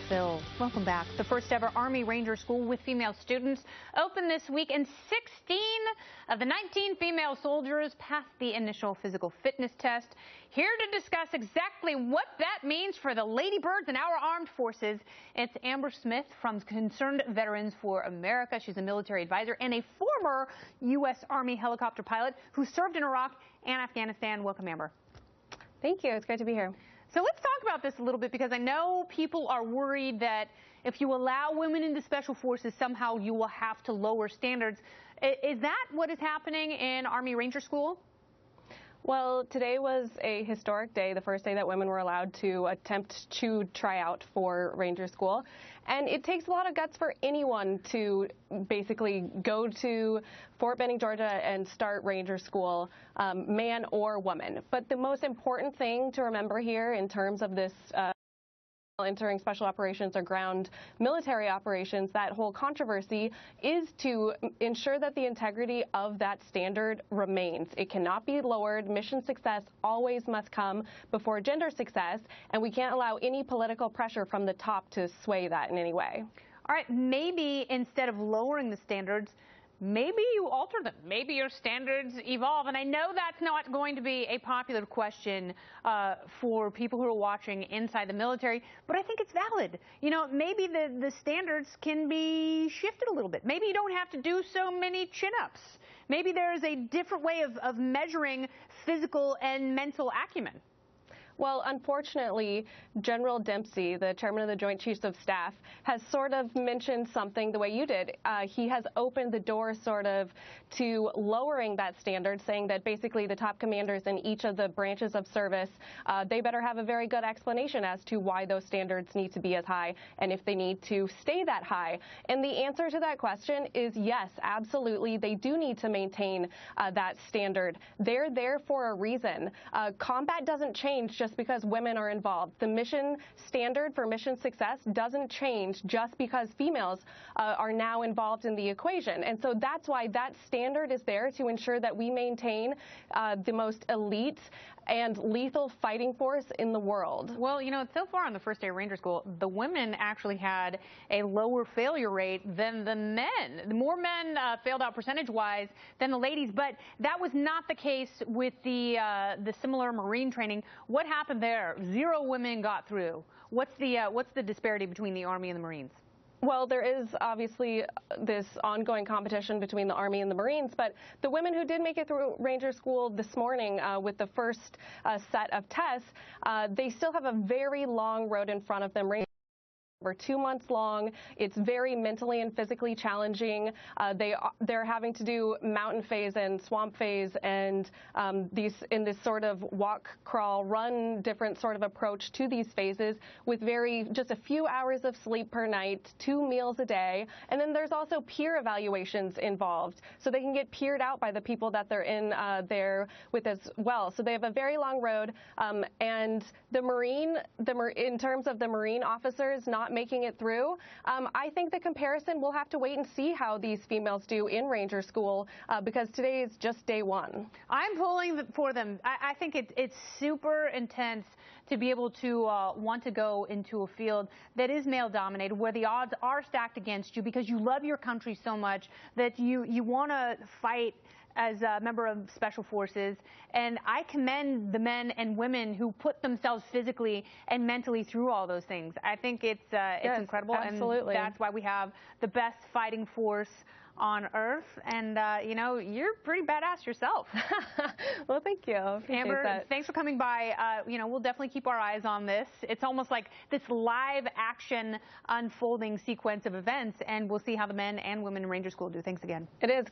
Phil. Welcome back. The first ever Army Ranger School with female students opened this week, and 16 of the 19 female soldiers passed the initial physical fitness test. Here to discuss exactly what that means for the Ladybirds and our armed forces, it's Amber Smith from Concerned Veterans for America. She's a military advisor and a former U.S. Army helicopter pilot who served in Iraq and Afghanistan. Welcome, Amber. Thank you. It's great to be here. So let's talk about this a little bit, because I know people are worried that if you allow women into special forces, somehow you will have to lower standards. Is that what is happening in Army Ranger School? Well, today was a historic day, the first day that women were allowed to attempt to try out for Ranger School. And it takes a lot of guts for anyone to basically go to Fort Benning, Georgia and start Ranger School, man or woman. But the most important thing to remember here in terms of this entering special operations or ground military operations, that whole controversy is to ensure that the integrity of that standard remains. It cannot be lowered. Mission success always must come before gender success, and we can't allow any political pressure from the top to sway that in any way. All right, maybe instead of lowering the standards, maybe you alter them. Maybe your standards evolve. And I know that's not going to be a popular question for people who are watching inside the military, but I think it's valid. You know, maybe the standards can be shifted a little bit. Maybe you don't have to do so many chin-ups. Maybe there is a different way of measuring physical and mental acumen. Well, unfortunately, General Dempsey, the chairman of the Joint Chiefs of Staff, has sort of mentioned something the way you did. He has opened the door sort of to lowering that standard, saying that basically the top commanders in each of the branches of service, they better have a very good explanation as to why those standards need to be as high and if they need to stay that high. And the answer to that question is yes, absolutely. They do need to maintain that standard. They're there for a reason. Combat doesn't change just because women are involved. The mission standard for mission success doesn't change just because females are now involved in the equation. And so that's why that standard is there, to ensure that we maintain the most elite and lethal fighting force in the world. Well, you know, so far on the first day of Ranger School, the women actually had a lower failure rate than the men. More men failed out percentage-wise than the ladies, but that was not the case with the similar Marine training. What happened there? 0 women got through. What's the disparity between the Army and the Marines? Well, there is obviously this ongoing competition between the Army and the Marines, but the women who did make it through Ranger School this morning with the first set of tests, they still have a very long road in front of them. Over 2 months long. It's very mentally and physically challenging. They're having to do mountain phase and swamp phase, and in this sort of walk, crawl, run different sort of approach to these phases, with just a few hours of sleep per night, 2 meals a day, and then there's also peer evaluations involved, so they can get peered out by the people that they're in there with as well. So they have a very long road, and in terms of the Marine officers not making it through, I think the comparison, we'll have to wait and see how these females do in Ranger School, because today is just day 1. I'm pulling for them. I think it's super intense to be able to want to go into a field that is male dominated, where the odds are stacked against you because you love your country so much that you want to fight as a member of Special Forces. And I commend the men and women who put themselves physically and mentally through all those things. I think it's yes, incredible. Absolutely. And that's why we have the best fighting force on Earth. And, you know, you're pretty badass yourself. Well, thank you. Amber, thanks for coming by. You know, we'll definitely keep our eyes on this. It's almost like this live action unfolding sequence of events, and we'll see how the men and women in Ranger School do. Thanks again. It is.